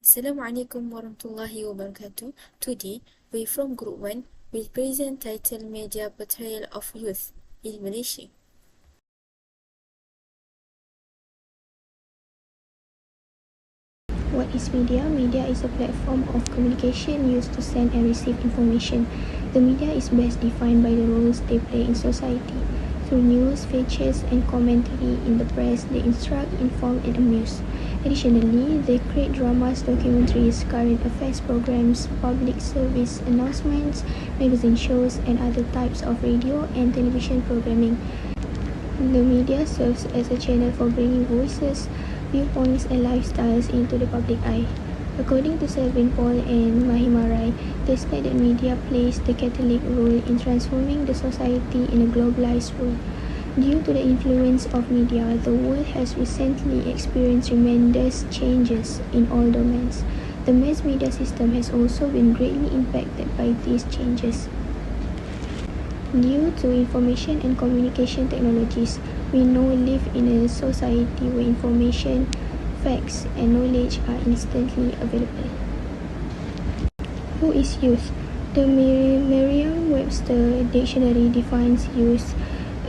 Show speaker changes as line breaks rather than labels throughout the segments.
Assalamualaikum warahmatullahi wabarakatuh. Today, we from Group 1 will present title Media Portrayal of Youth in Malaysia.
What is media? Media is a platform of communication used to send and receive information. The media is best defined by the roles they play in society. Through news, features, and commentary in the press, they instruct, inform, and amuse. Additionally, they create dramas, documentaries, current affairs programs, public service announcements, magazine shows, and other types of radio and television programming. The media serves as a channel for bringing voices, viewpoints, and lifestyles into the public eye. According to Selvin Paul and Mahima Rai, they state that media plays the catalytic role in transforming the society in a globalized world. Due to the influence of media, the world has recently experienced tremendous changes in all domains. The mass media system has also been greatly impacted by these changes. Due to information and communication technologies, we now live in a society where information, facts, and knowledge are instantly available. Who is youth? The Merriam-Webster dictionary defines youth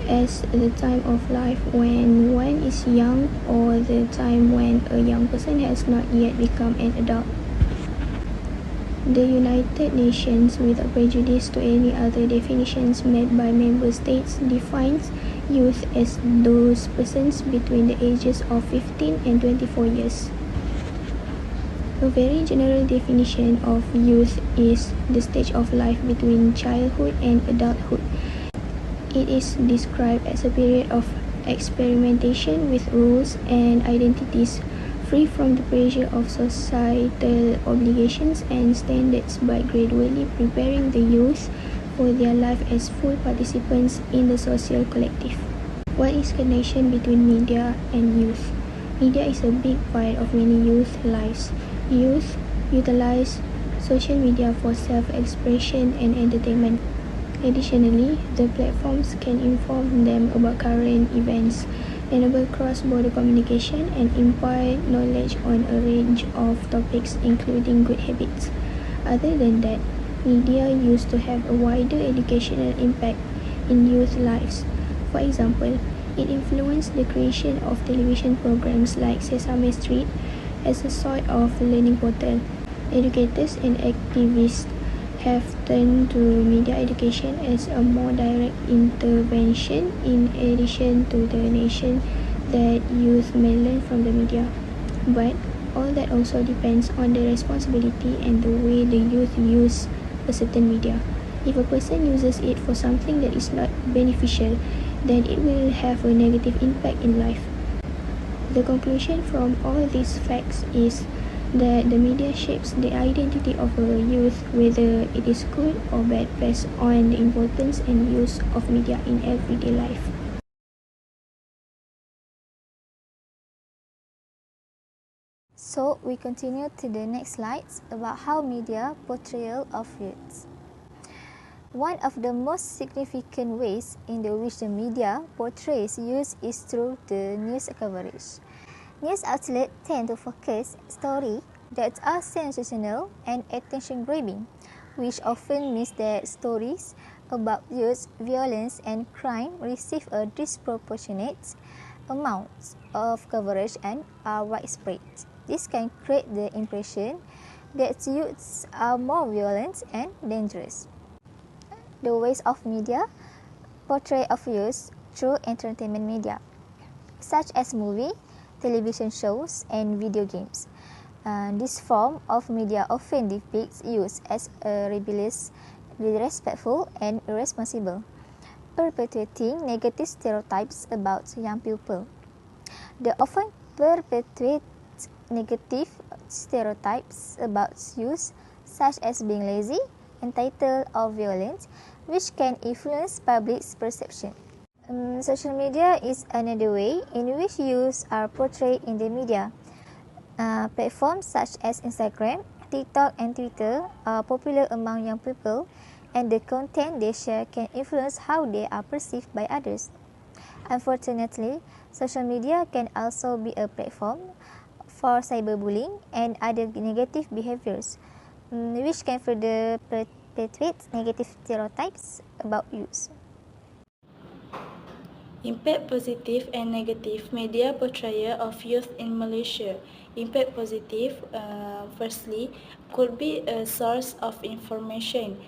as the time of life when one is young or the time when a young person has not yet become an adult. The United Nations, without prejudice to any other definitions made by member states, defines youth as those persons between the ages of 15 and 24 years. A very general definition of youth is the stage of life between childhood and adulthood. It is described as a period of experimentation with rules and identities, free from the pressure of societal obligations and standards, by gradually preparing the youth for their life as full participants in the social collective. What is connection between media and youth? Media is a big part of many youth lives. Youth utilize social media for self-expression and entertainment. Additionally, the platforms can inform them about current events, enable cross-border communication, and impart knowledge on a range of topics including good habits. Other than that, media used to have a wider educational impact in youth lives. For example, it influenced the creation of television programs like Sesame Street as a sort of learning portal. Educators and activists have turned to media education as a more direct intervention in addition to the nation that youth may learn from the media. But all that also depends on the responsibility and the way the youth use a certain media. If a person uses it for something that is not beneficial, then it will have a negative impact in life. The conclusion from all these facts is that the media shapes the identity of a youth, whether it is good or bad, based on the importance and use of media in everyday life.
So we continue to the next slides about how media portrayal of youths. One of the most significant ways in which the media portrays youth is through the news coverage. News outlets tend to focus stories that are sensational and attention-grabbing, which often means that stories about youth violence and crime receive a disproportionate amount of coverage and are widespread. This can create the impression that youths are more violent and dangerous. The ways of media portray of youth through entertainment media, such as movie, television shows, and video games. This form of media often depicts youth as rebellious, disrespectful, and irresponsible, perpetuating negative stereotypes about young people. They often perpetuate negative stereotypes about youth, such as being lazy, entitled, or violent, which can influence public perception. Social media is another way in which youth are portrayed in the media. Platforms such as Instagram, TikTok, and Twitter are popular among young people, and the content they share can influence how they are perceived by others. Unfortunately, social media can also be a platform for cyberbullying and other negative behaviors, which can further perpetuate negative stereotypes about youth.
Impact positive and negative media portrayal of youth in Malaysia. Impact positive, firstly, could be a source of information.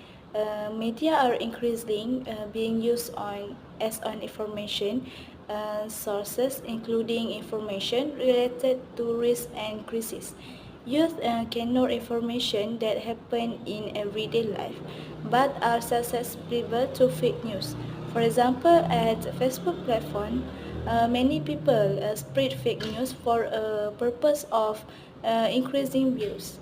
Media are increasingly being used as information sources, including information related to risk and crisis. Youth can know information that happen in everyday life, but are susceptible to fake news. For example, at Facebook platform, many people spread fake news for a purpose of increasing views.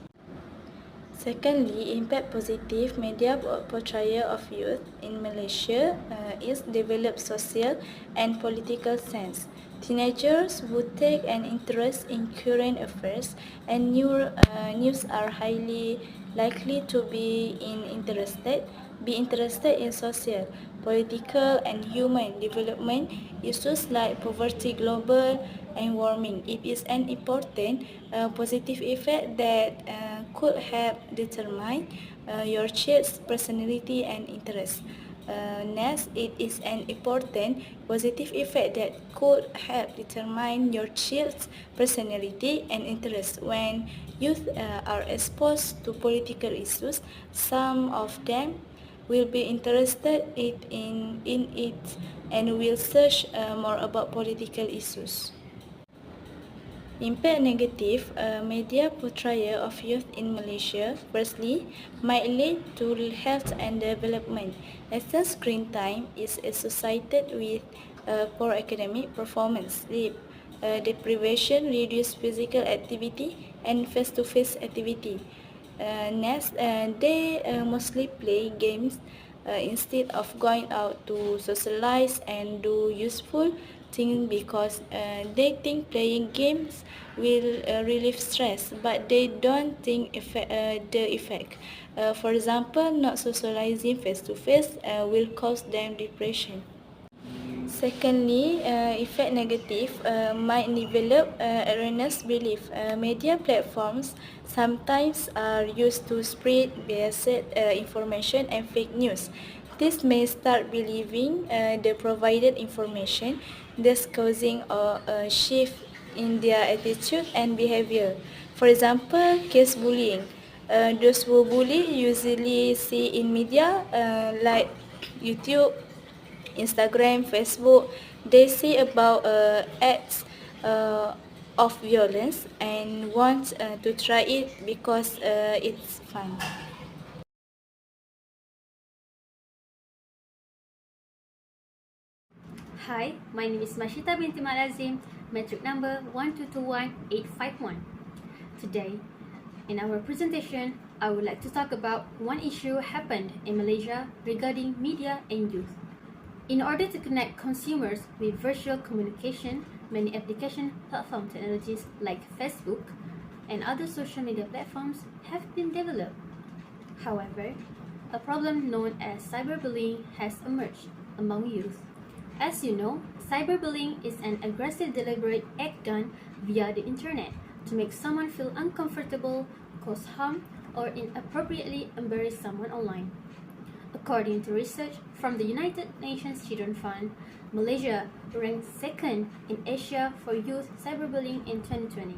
Secondly, impact positive media portrayal of youth in Malaysia is develop social and political sense. Teenagers who take an interest in current affairs and news are highly likely to be interested in social, political, and human development issues like poverty, global and warming. It is an important positive effect that could help determine your child's personality and interest. Next, it is an important positive effect that could help determine your child's personality and interest. When youth are exposed to political issues, some of them will be interested in it and will search more about political issues. Impact negative media portrayal of youth in Malaysia, firstly, might lead to health and development. Excess screen time is associated with poor academic performance, sleep deprivation, reduced physical activity, and face-to-face activity. Next, they mostly play games instead of going out to socialize and do useful things because they think playing games will relieve stress, but they don't think the effect. For example, not socializing face to face will cause them depression. Secondly, effect negative might develop erroneous belief. Media platforms sometimes are used to spread biased information and fake news. This may start believing the provided information, thus causing a shift in their attitude and behavior. For example, case bullying. Those who bully usually see in media like YouTube, Instagram, Facebook, they see about acts of violence and want to try it because it's fun.
Hi, my name is Mashita binti Malazim, metric number 1221851. Today, in our presentation, I would like to talk about one issue happened in Malaysia regarding media and youth. In order to connect consumers with virtual communication, many application platform technologies like Facebook and other social media platforms have been developed. However, a problem known as cyberbullying has emerged among youth. As you know, cyberbullying is an aggressive, deliberate act done via the internet to make someone feel uncomfortable, cause harm, or inappropriately embarrass someone online. According to research from the United Nations Children Fund, Malaysia ranked second in Asia for youth cyberbullying in 2020.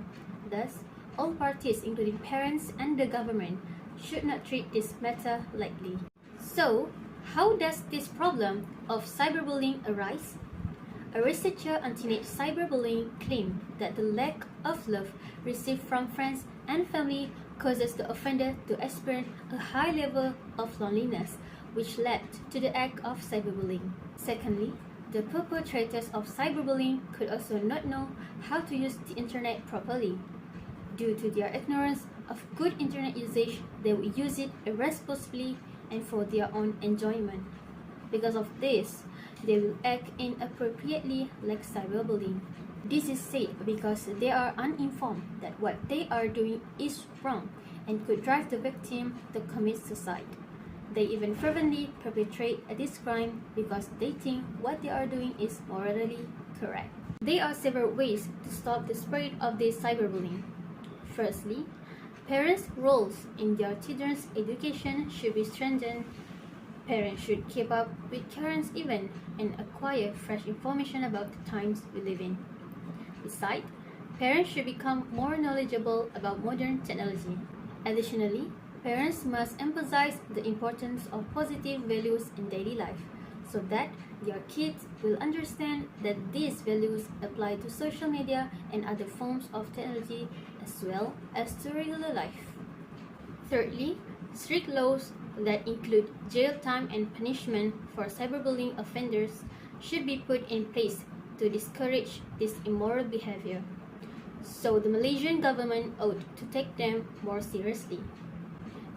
Thus, all parties, including parents and the government, should not treat this matter lightly. So, how does this problem of cyberbullying arise? A researcher on teenage cyberbullying claimed that the lack of love received from friends and family causes the offender to experience a high level of loneliness, which led to the act of cyberbullying. Secondly, the perpetrators of cyberbullying could also not know how to use the internet properly. Due to their ignorance of good internet usage, they would use it irresponsibly and for their own enjoyment. Because of this, they will act inappropriately like cyberbullying. This is said because they are uninformed that what they are doing is wrong and could drive the victim to commit suicide. They even fervently perpetrate this crime because they think what they are doing is morally correct. There are several ways to stop the spread of this cyberbullying. Firstly, parents' roles in their children's education should be strengthened. Parents should keep up with current events and acquire fresh information about the times we live in. Besides, parents should become more knowledgeable about modern technology. Additionally, parents must emphasize the importance of positive values in daily life so that their kids will understand that these values apply to social media and other forms of technology as well as to regular life. Thirdly, strict laws that include jail time and punishment for cyberbullying offenders should be put in place to discourage this immoral behavior. So the Malaysian government ought to take them more seriously.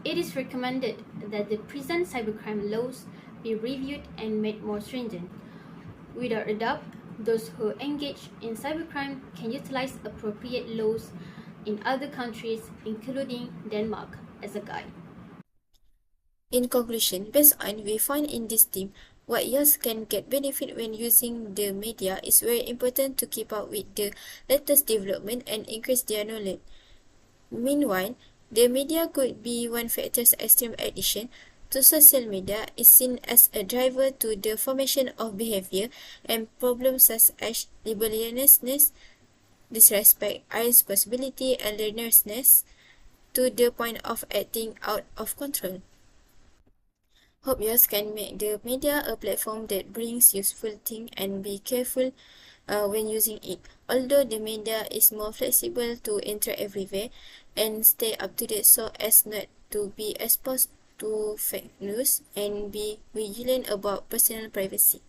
It is recommended that the present cybercrime laws be reviewed and made more stringent. Without a doubt, those who engage in cybercrime can utilize appropriate laws in other countries, including Denmark, as a guide.
In conclusion, based on we find in this team, what youth can get benefit when using the media is very important to keep up with the latest development and increase their knowledge. Meanwhile, the media could be one factor's extreme addiction to social media is seen as a driver to the formation of behavior and problems such as rebelliousness, disrespect, irresponsibility, and learnerlessness to the point of acting out of control. Hope yours can make the media a platform that brings useful things and be careful when using it. Although the media is more flexible to enter everywhere and stay up to date so as not to be exposed to fake news and be vigilant about personal privacy.